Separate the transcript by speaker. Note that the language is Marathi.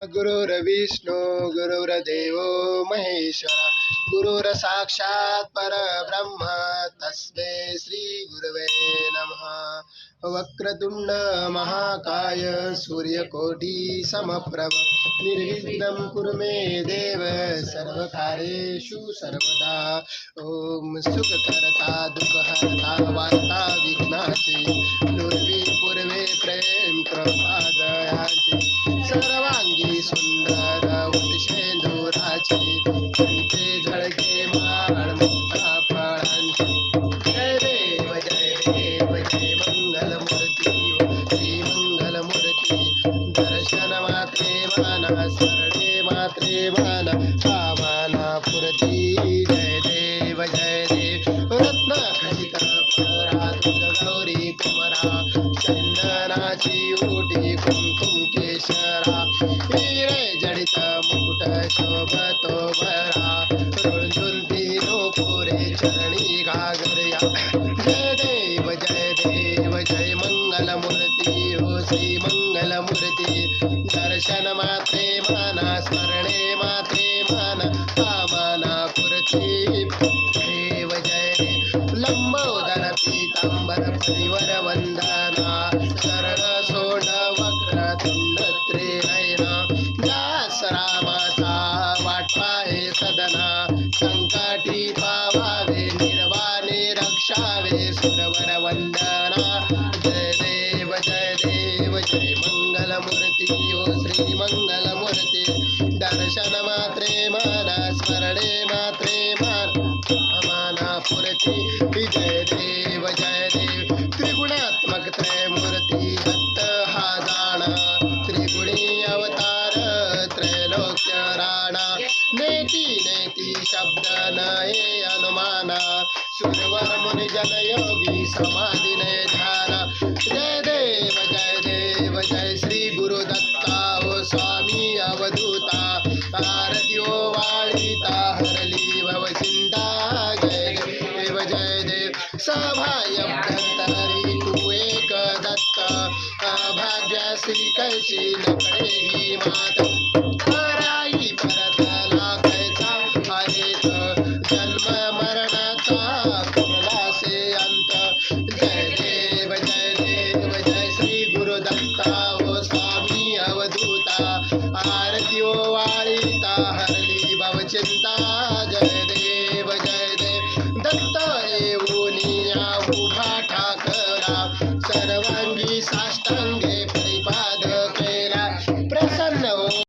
Speaker 1: गुरुर्विष्णू गुरुर्देवो महेश्वरा गुरुर्साक्षात् परब्रह्म तस्मै श्री गुरवे नमः। वक्रतुंड महाकाय सूर्यकोटि समप्रभ निर्विघ्नं कुरु मे देव सर्वकार्येषु सर्वदा। ओम सुखकर्ता दुःखहर्ता वार्ता विघ्नाचे नुरवी पूर्वे प्रेम कृपा दयाचे सर्वांगी सुंदर वटशेंदुराचे कंठे झळके माळ मुक्ता फळांचे। जय देव जय देव जय मंगलमूर्ती श्री मंगलमूर्ती दर्शन मात्रे माना स्मरणे मात्रे माना कामना पुरती। जय देव जय देव रत्न खचित परात गौरी कुमरा चंदनाची ओटी कुमकुम केशरा हिरे जडित मुकुट शोभतो भरा रुंझुन तीनो पुरे चरणी घागरया। जय देव जय मंगलमूर्ती हो श्री मंगलमूर्ती दर्शन मात्रे माना स्मरणे मात्रे माना कामना पुरती। देव जय देव लंबोदर पीतांबर परिवर वंदना शरण सोड वक्र तुंड त्रिनयना व्यास रामाचा वाटवा हे सदना संकटी पावावे निर्वाणे रक्षावे सुरवर वंदना। जय देव जय मंगलमूर्ती ओ श्री मंगलमूर्ती दर्शन मात्रे माना स्मरणे मात्रे माना पुरती। जय देव त्रिगुणात्मक त्रयमूर्ती दत्त हा जाणा त्रिगुणी अवतार त्रैलोक्य राणा नेती नेती शब्द नये अनुमाना सुरवर मुनि जन योगी समाधि ने ध्याना। जय देव जय श्री गुरुदत्ता ओ स्वामी अवधूता आरत्यो वाळीता हरली भवचिंता। जय देव सभायभ्यंतरी तू एक दत्त अभाग्य श्री कैशी नकळे ही मात